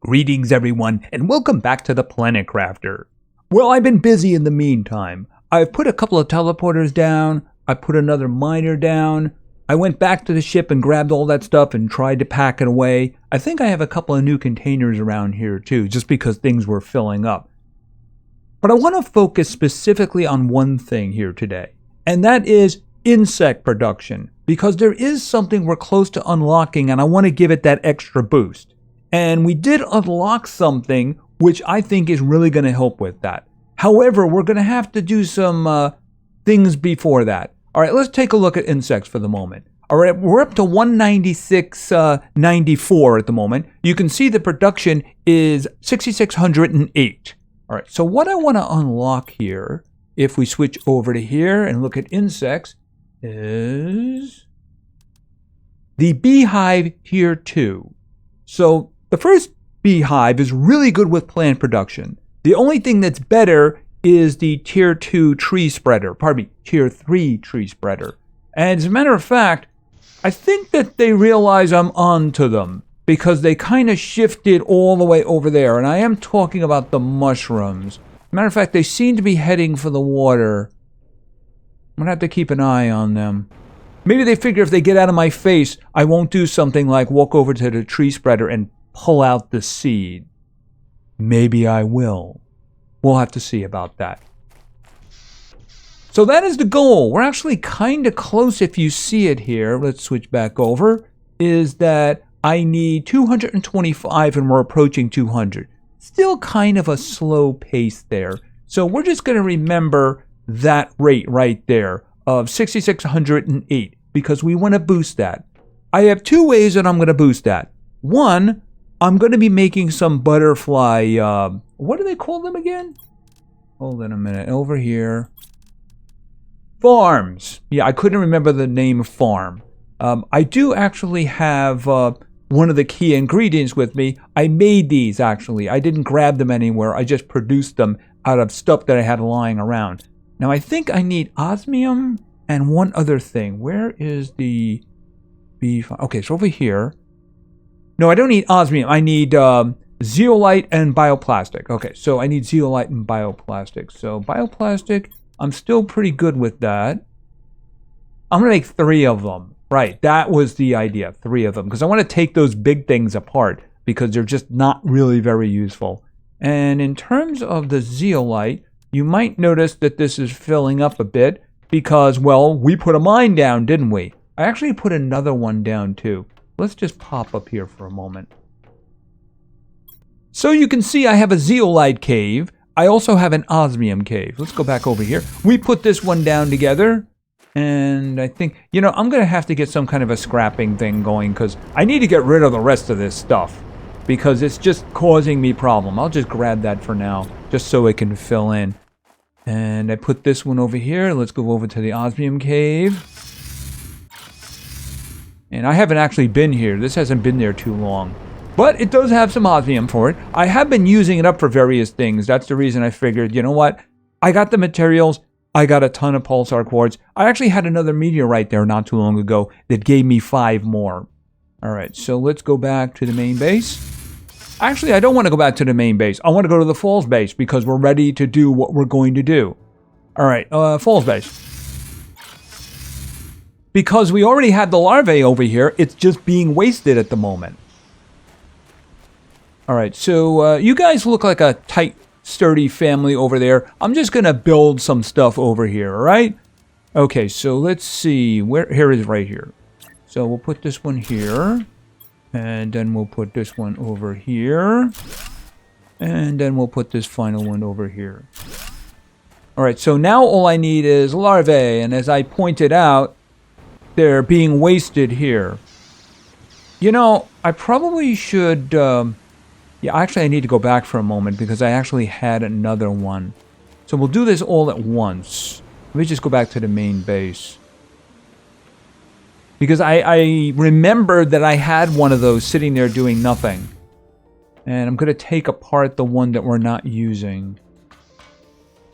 Greetings everyone, and welcome back to the Planet Crafter. Well, I've been busy in the meantime. I've put a couple of teleporters down, I put another miner down, I went back to the ship and grabbed all that stuff and tried to pack it away. I think I have a couple of new containers around here too, just because things were filling up. But I want to focus specifically on one thing here today, and that is insect production, because there is something we're close to unlocking and I want to give it that extra boost. And we did unlock something which I think is really going to help with that. However, we're going to have to do some things before that. All right, let's take a look at insects for the moment. All right, we're up to 196.94 at the moment. You can see the production is 6,608. All right, so what I want to unlock here, if we switch over to here and look at insects, is the beehive tier 2. So the first beehive is really good with plant production. The only thing that's better is the tier 2 tree spreader, tier 3 tree spreader. And as a matter of fact, I think that they realize I'm on to them because they kind of shifted all the way over there. And I am talking about the mushrooms. As a matter of fact, they seem to be heading for the water. I'm going to have to keep an eye on them. Maybe they figure if they get out of my face, I won't do something like walk over to the tree spreader and pull out the seed. Maybe I will. We'll have to see about that. So that is the goal. We're actually kind of close if you see it here. Let's switch back over. Is that I need 225 and we're approaching 200. Still kind of a slow pace there. So we're just going to remember that rate right there of 6,608 because we want to boost that. I have two ways that I'm going to boost that. One, I'm going to be making some butterfly, what do they call them again? Hold on a minute, over here. Farms. Yeah, I couldn't remember the name of farm. I do actually have one of the key ingredients with me. I made these actually. I didn't grab them anywhere. I just produced them out of stuff that I had lying around. Now I think I need osmium and one other thing. Where is the beef? Okay, it's over here. No, I don't need osmium. I need zeolite and bioplastic. Okay, so I need zeolite and bioplastic. So bioplastic, I'm still pretty good with that. I'm going to make 3 of them. Right, that was the idea, 3 of them. Because I want to take those big things apart because they're just not really very useful. And in terms of the zeolite, you might notice that this is filling up a bit because, well, we put a mine down, didn't we? I actually put another one down too. Let's just pop up here for a moment. So you can see I have a zeolite cave. I also have an osmium cave. Let's go back over here. We put this one down together. And I think, I'm going to have to get some kind of a scrapping thing going because I need to get rid of the rest of this stuff because it's just causing me problem. I'll just grab that for now just so it can fill in. And I put this one over here. Let's go over to the osmium cave. And I haven't actually been here. This hasn't been there too long. But it does have some osmium for it. I have been using it up for various things. That's the reason I figured, you know what? I got the materials. I got a ton of pulsar quartz. I actually had another meteorite there not too long ago that gave me 5 more. All right, so let's go back to the main base. Actually, I don't want to go back to the main base. I want to go to the falls base because we're ready to do what we're going to do. All right, falls base. Because we already had the larvae over here, it's just being wasted at the moment. All right, so you guys look like a tight, sturdy family over there. I'm just going to build some stuff over here, all right? Okay, so let's see. Here it is right here. So we'll put this one here. And then we'll put this one over here. And then we'll put this final one over here. All right, so now all I need is larvae. And as I pointed out, they're being wasted here. I probably should... Yeah, actually I need to go back for a moment because I actually had another one. So we'll do this all at once. Let me just go back to the main base. Because I remembered that I had one of those sitting there doing nothing. And I'm going to take apart the one that we're not using.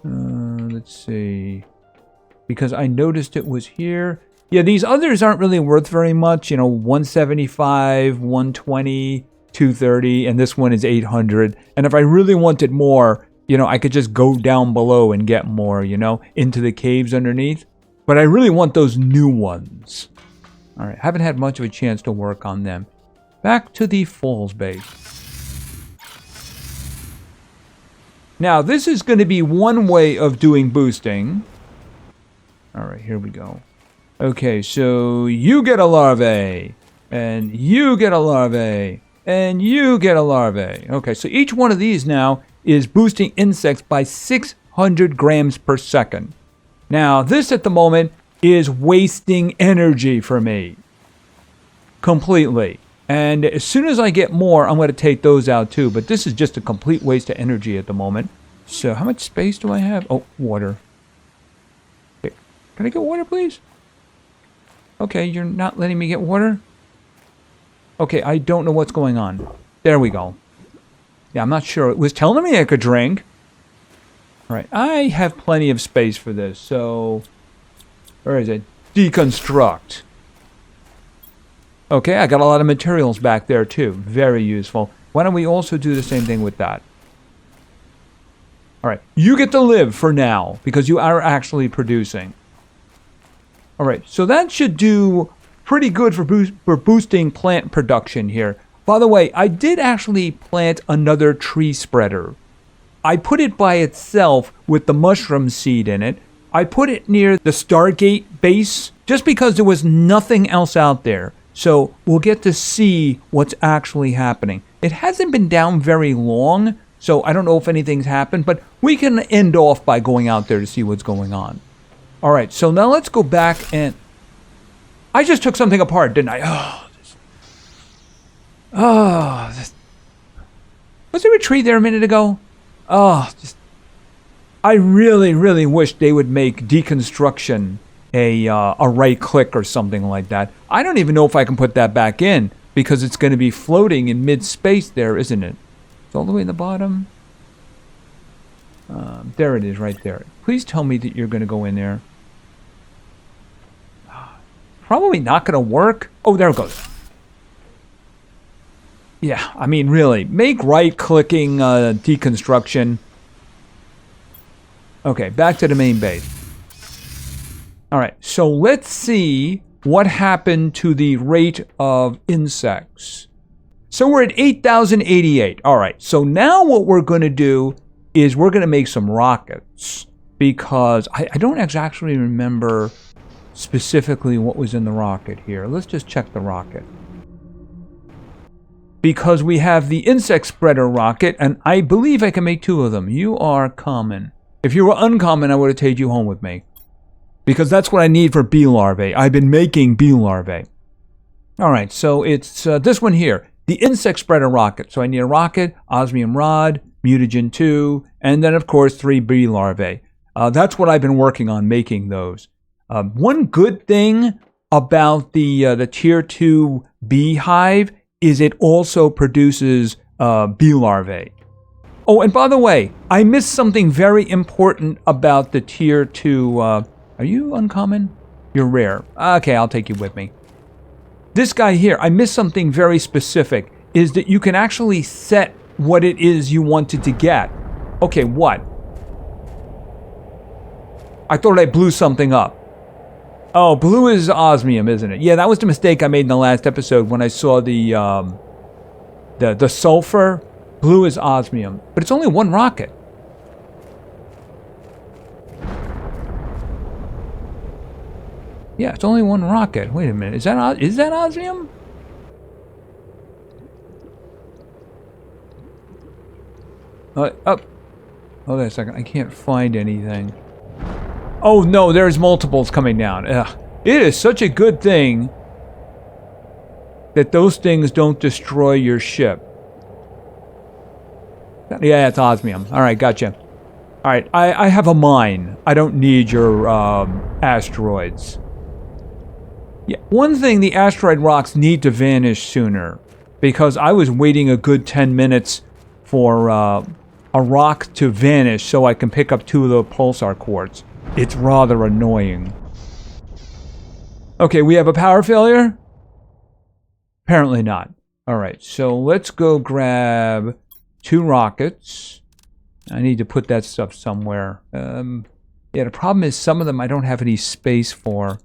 Let's see. Because I noticed it was here. Yeah, these others aren't really worth very much. 175, 120. 230, and this one is 800. And if I really wanted more, you know, I could just go down below and get more, you know, into the caves underneath. But I really want those new ones. All right, haven't had much of a chance to work on them. Back to the falls base. Now, this is going to be one way of doing boosting. All right, here we go. Okay, so you get a larvae, and you get a larvae, and you get a larvae. Okay, so each one of these now is boosting insects by 600 grams per second. Now, this at the moment is wasting energy for me. Completely. And as soon as I get more, I'm going to take those out too. But this is just a complete waste of energy at the moment. So how much space do I have? Oh, water. Okay. Can I get water, please? Okay, you're not letting me get water? Okay, I don't know what's going on. There we go. Yeah, I'm not sure. It was telling me I could drink. All right, I have plenty of space for this. So, where is it? Deconstruct. Okay, I got a lot of materials back there too. Very useful. Why don't we also do the same thing with that? All right, you get to live for now because you are actually producing. All right, so that should do pretty good for boosting plant production here. By the way, I did actually plant another tree spreader. I put it by itself with the mushroom seed in it. I put it near the Stargate base just because there was nothing else out there. So we'll get to see what's actually happening. It hasn't been down very long, so I don't know if anything's happened, but we can end off by going out there to see what's going on. All right, so now let's go back and... I just took something apart, didn't I? Was there a tree there a minute ago? I really, really wish they would make deconstruction a right click or something like that. I don't even know if I can put that back in because it's going to be floating in mid-space there, isn't it? It's all the way in the bottom. There it is right there. Please tell me that you're going to go in there. Probably not going to work. Oh, there it goes. Yeah, I mean, really. Make right-clicking deconstruction. Okay, back to the main base. All right, so let's see what happened to the rate of insects. So we're at 8,088. All right, so now what we're going to do is we're going to make some rockets because I don't actually remember specifically what was in the rocket here. Let's just check the rocket. Because we have the insect spreader rocket, and I believe I can make two of them. You are common. If you were uncommon, I would have taken you home with me. Because that's what I need for bee larvae. I've been making bee larvae. Alright, so it's this one here. The insect spreader rocket. So I need a rocket, osmium rod, mutagen 2, and then of course 3 bee larvae. That's what I've been working on, making those. One good thing about the tier 2 beehive is it also produces bee larvae. Oh, and by the way, I missed something very important about the tier 2... are you uncommon? You're rare. Okay, I'll take you with me. This guy here, I missed something very specific, is that you can actually set what it is you wanted to get. Okay, what? I thought I blew something up. Oh, blue is osmium, isn't it? Yeah, that was the mistake I made in the last episode when I saw the sulfur. Blue is osmium, but it's only one rocket. Yeah, it's only one rocket. Wait a minute, is that osmium? Up. Hold on a second, I can't find anything. Oh no, there's multiples coming down. Ugh. It is such a good thing that those things don't destroy your ship. Yeah, it's osmium. Alright, gotcha. Alright, I have a mine. I don't need your asteroids. Yeah, one thing, the asteroid rocks need to vanish sooner. Because I was waiting a good 10 minutes for a rock to vanish so I can pick up 2 of the pulsar quartz. It's rather annoying. Okay, we have a power failure? Apparently not. All right, so let's go grab 2 rockets. I need to put that stuff somewhere. Yeah, the problem is some of them I don't have any space for.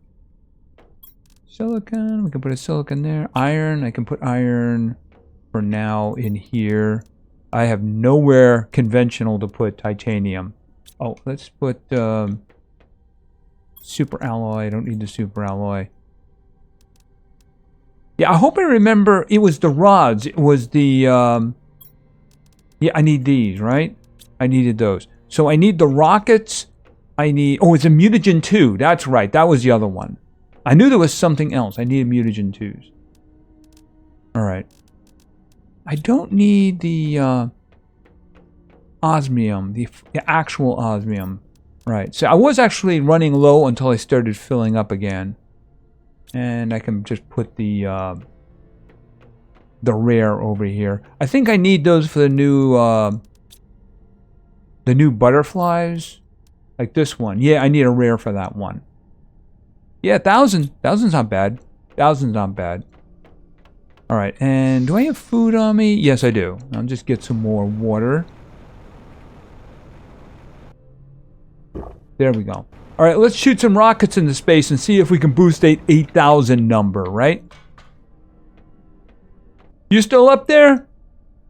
Silicon, we can put a silicon there. Iron, I can put iron for now in here. I have nowhere conventional to put titanium. Oh, let's put super alloy. I don't need the super alloy. Yeah, I hope I remember it was the rods. It was the... yeah, I need these, right? I needed those. So I need the rockets. I need... Oh, it's a mutagen 2. That's right. That was the other one. I knew there was something else. I needed mutagen 2s. All right. I don't need the osmium, the actual osmium. Right. So I was actually running low until I started filling up again. And I can just put the rare over here. I think I need those for the new butterflies. Like this one. Yeah, I need a rare for that one. Yeah, 1,000. 1,000's not bad. 1,000's not bad. All right, and do I have food on me? Yes, I do. I'll just get some more water. There we go. All right, let's shoot some rockets into space and see if we can boost that 8,000 number, right? You still up there?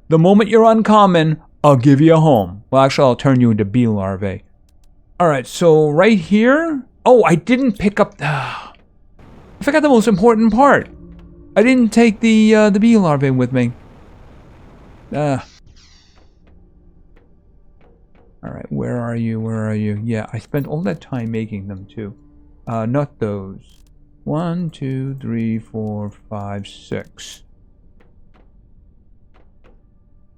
The moment you're uncommon, I'll give you a home. Well, actually, I'll turn you into bee larvae. All right, so right here... Oh, I didn't pick up... I forgot the most important part. I didn't take the bee larvae with me. All right, where are you? Where are you? Yeah, I spent all that time making them too. Not those. 1, 2, 3, 4, 5, 6.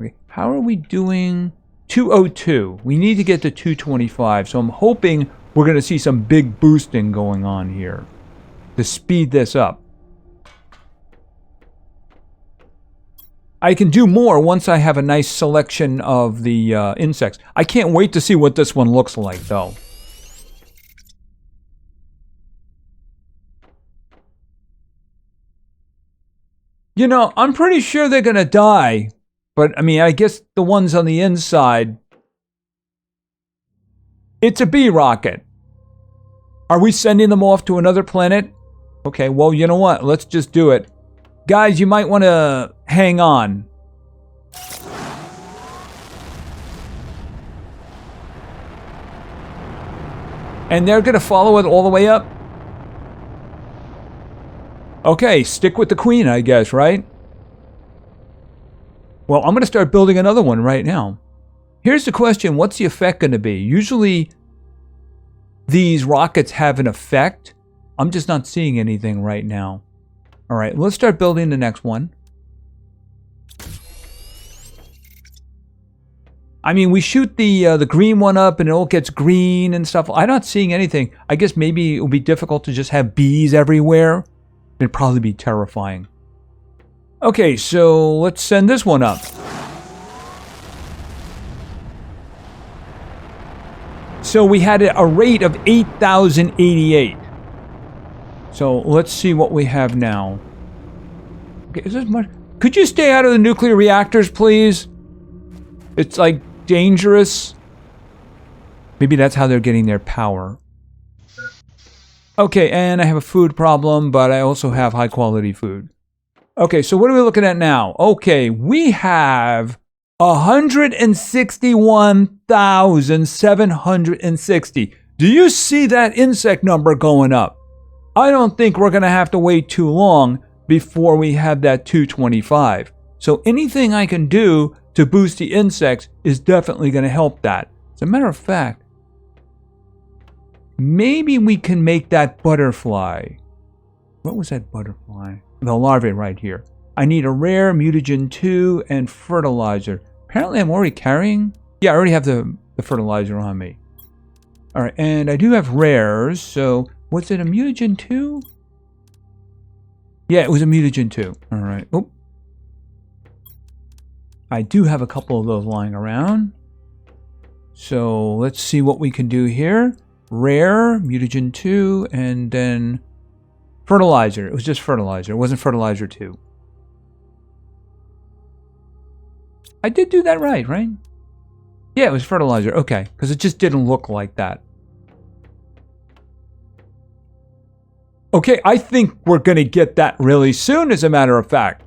Okay, how are we doing? 202. We need to get to 225. So I'm hoping we're going to see some big boosting going on here to speed this up. I can do more once I have a nice selection of the insects. I can't wait to see what this one looks like, though. You know, I'm pretty sure they're going to die. But, I mean, I guess the ones on the inside... It's a bee rocket. Are we sending them off to another planet? Okay, well, you know what? Let's just do it. Guys, you might want to hang on. And they're going to follow it all the way up? Okay, stick with the queen, I guess, right? Well, I'm going to start building another one right now. Here's the question, what's the effect going to be? Usually, these rockets have an effect. I'm just not seeing anything right now. All right, let's start building the next one. I mean, we shoot the green one up and it all gets green and stuff. I'm not seeing anything. I guess maybe it will be difficult to just have bees everywhere. It'd probably be terrifying. Okay, so let's send this one up. So we had a rate of 8,088. So let's see what we have now. Okay, is this much? Could you stay out of the nuclear reactors, please? It's like dangerous. Maybe that's how they're getting their power. Okay, and I have a food problem, but I also have high quality food. Okay, so what are we looking at now? Okay, we have 161,760. Do you see that insect number going up? I don't think we're going to have to wait too long before we have that 225. So anything I can do to boost the insects is definitely going to help that. As a matter of fact, maybe we can make that butterfly. What was that butterfly? The larvae right here. I need a rare, mutagen 2, and fertilizer. Apparently I'm already carrying... Yeah, I already have the fertilizer on me. Alright, and I do have rares, so... Was it a mutagen 2? Yeah, it was a mutagen 2. Alright. Oh. I do have a couple of those lying around. So let's see what we can do here. Rare, mutagen 2, and then fertilizer. It was just fertilizer. It wasn't fertilizer 2. I did do that right? Yeah, it was fertilizer. Okay, because it just didn't look like that. Okay, I think we're going to get that really soon, as a matter of fact.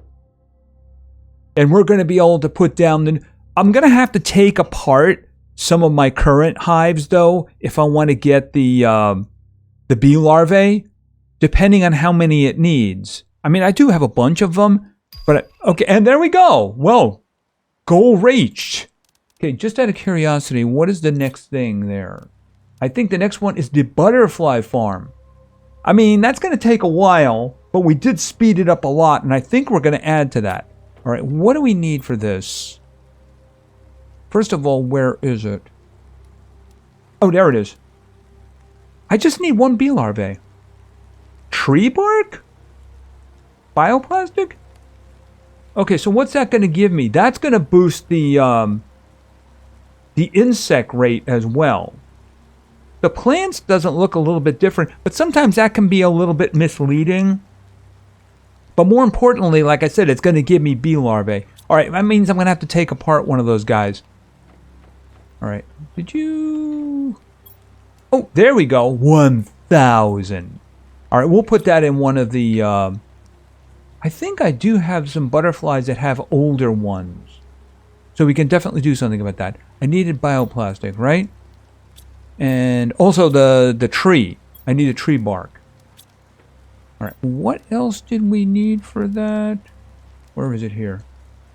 And we're going to be able to put down the... I'm going to have to take apart some of my current hives, though, if I want to get the bee larvae, depending on how many it needs. I mean, I do have a bunch of them, but... Okay, and there we go. Well, goal reached. Okay, just out of curiosity, what is the next thing there? I think the next one is the butterfly farm. I mean, that's going to take a while, but we did speed it up a lot, and I think we're going to add to that. All right, what do we need for this? First of all, where is it? Oh, there it is. I just need one bee larvae. Tree bark? Bioplastic? Okay, so what's that going to give me? That's going to boost the insect rate as well. The plants doesn't look a little bit different, but sometimes that can be a little bit misleading. But more importantly, like I said, it's going to give me bee larvae. All right, that means I'm going to have to take apart one of those guys. All right, did you... Oh, there we go, 1,000. All right, we'll put that in one of the... I think I do have some butterflies that have older ones. So we can definitely do something about that. I needed bioplastic, right? And also the tree. I need a tree bark. All right, what else did we need for that? Where is it here?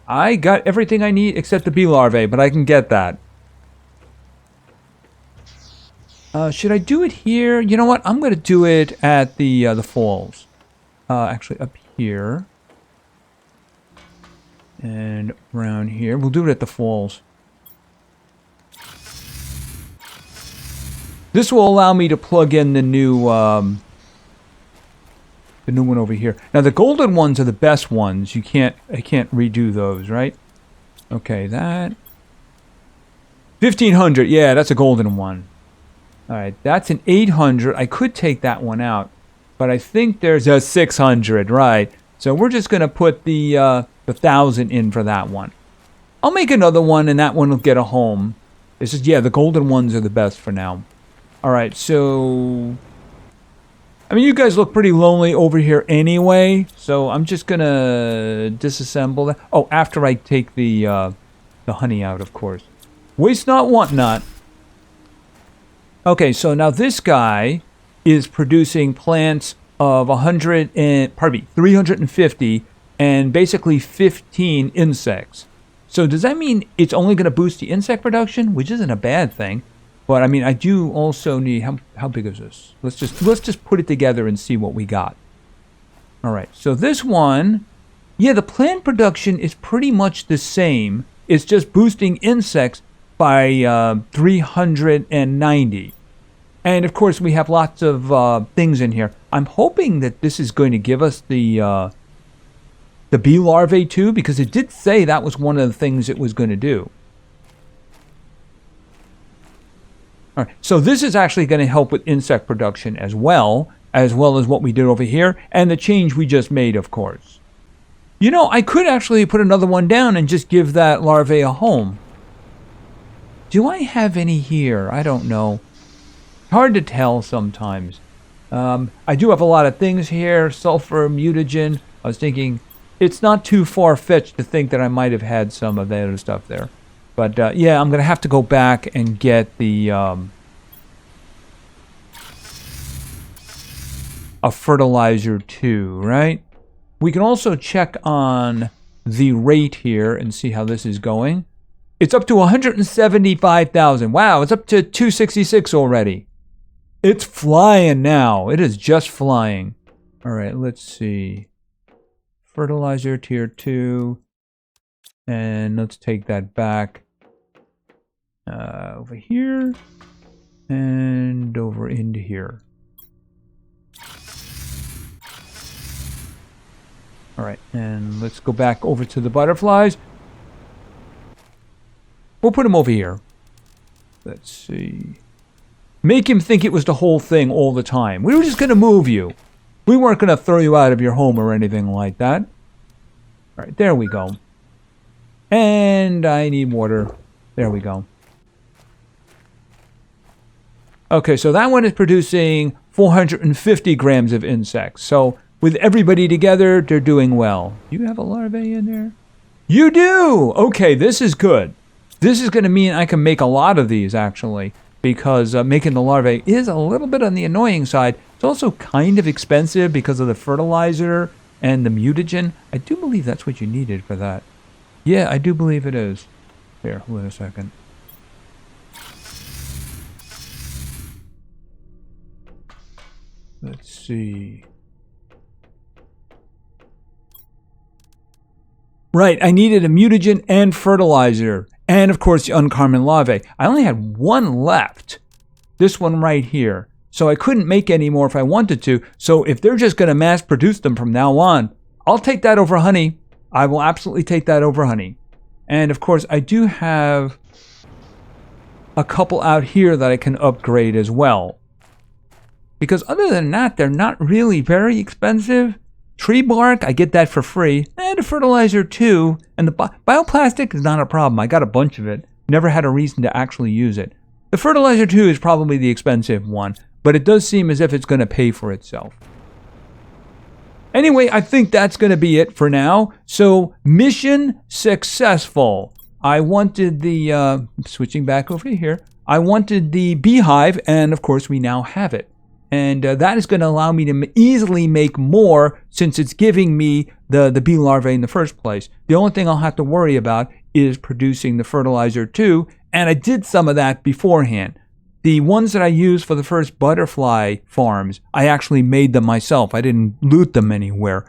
I got everything I need except the bee larvae, but I can get that. Should I do it here? You know what? I'm going to do it at the falls. Actually, up here. And around here. We'll do it at the falls. This will allow me to plug in the new one over here. Now the golden ones are the best ones. I can't redo those, right? Okay, that 1,500. Yeah, that's a golden one. All right, that's an 800. I could take that one out, but I think there's a 600, right? So we're just gonna put the 1,000 in for that one. I'll make another one, and that one will get a home. It's just, yeah, the golden ones are the best for now. All right, so I mean, you guys look pretty lonely over here anyway, so I'm just gonna disassemble that. Oh, after I take the honey out, of course. Waste not, want not. Okay, so now this guy is producing plants of 350 and basically 15 insects. So does that mean it's only going to boost the insect production, which isn't a bad thing? But I mean, I do also need how big is this? Let's just put it together and see what we got. All right, so this one, yeah, the plant production is pretty much the same. It's just boosting insects by 390. And of course, we have lots of things in here. I'm hoping that this is going to give us the bee larvae too, because it did say that was one of the things it was going to do. All right, so this is actually going to help with insect production as well as what we did over here, and the change we just made, of course. You know, I could actually put another one down and just give that larvae a home. Do I have any here? I don't know. Hard to tell sometimes. I do have a lot of things here. Sulfur, mutagen. I was thinking it's not too far-fetched to think that I might have had some of that other stuff there. But yeah, I'm going to have to go back and get the a fertilizer too, right? We can also check on the rate here and see how this is going. It's up to 175,000. Wow, it's up to 266 already. It's flying now. It is just flying. All right, let's see. Fertilizer tier 2. And let's take that back. Over here. And over into here. All right, and let's go back over to the butterflies. We'll put him over here. Let's see. Make him think it was the whole thing all the time. We were just going to move you. We weren't going to throw you out of your home or anything like that. All right, there we go. And I need water. There we go. Okay, so that one is producing 450 grams of insects. So with everybody together, they're doing well. You have a larvae in there? You do! Okay, this is good. This is going to mean I can make a lot of these, actually, because making the larvae is a little bit on the annoying side. It's also kind of expensive because of the fertilizer and the mutagen. I do believe that's what you needed for that. Yeah, I do believe it is. Here, wait a second. Let's see. Right, I needed a mutagen and fertilizer. And, of course, the uncommon larvae. I only had one left. This one right here. So I couldn't make any more if I wanted to. So if they're just going to mass produce them from now on, I'll take that over honey. I will absolutely take that over honey. And, of course, I do have a couple out here that I can upgrade as well. Because other than that, they're not really very expensive. Tree bark, I get that for free. And a fertilizer too. And the bioplastic is not a problem. I got a bunch of it. Never had a reason to actually use it. The fertilizer too is probably the expensive one. But it does seem as if it's going to pay for itself. Anyway, I think that's going to be it for now. So, mission successful. I wanted the, switching back over to here. I wanted the beehive, and of course we now have it. And that is going to allow me to easily make more since it's giving me the bee larvae in the first place. The only thing I'll have to worry about is producing the fertilizer too. And I did some of that beforehand. The ones that I used for the first butterfly farms, I actually made them myself. I didn't loot them anywhere.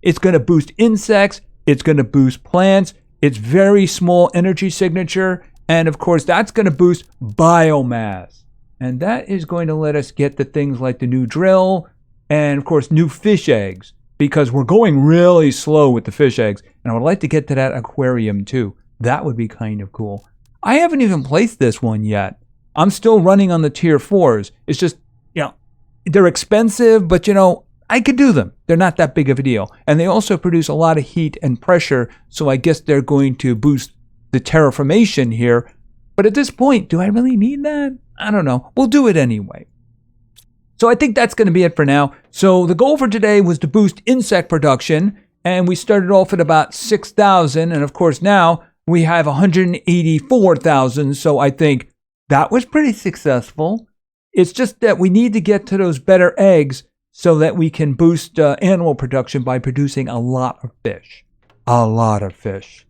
It's going to boost insects. It's going to boost plants. It's very small energy signature. And of course, that's going to boost biomass. And that is going to let us get to things like the new drill and, of course, new fish eggs. Because we're going really slow with the fish eggs. And I would like to get to that aquarium, too. That would be kind of cool. I haven't even placed this one yet. I'm still running on the tier 4s. It's just, they're expensive, but, I could do them. They're not that big of a deal. And they also produce a lot of heat and pressure. So I guess they're going to boost the terraformation here. But at this point, do I really need that? I don't know. We'll do it anyway. So I think that's going to be it for now. So the goal for today was to boost insect production. And we started off at about 6,000. And of course now we have 184,000. So I think that was pretty successful. It's just that we need to get to those better eggs so that we can boost animal production by producing a lot of fish. A lot of fish.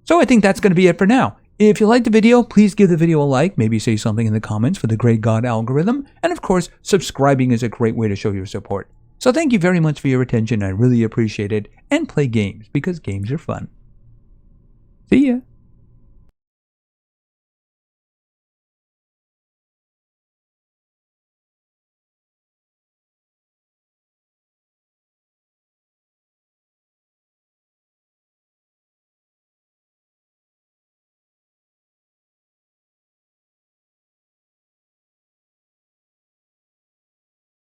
So I think that's going to be it for now. If you liked the video, please give the video a like, maybe say something in the comments for the Great God algorithm, and of course, subscribing is a great way to show your support. So thank you very much for your attention, I really appreciate it, and play games, because games are fun. See ya!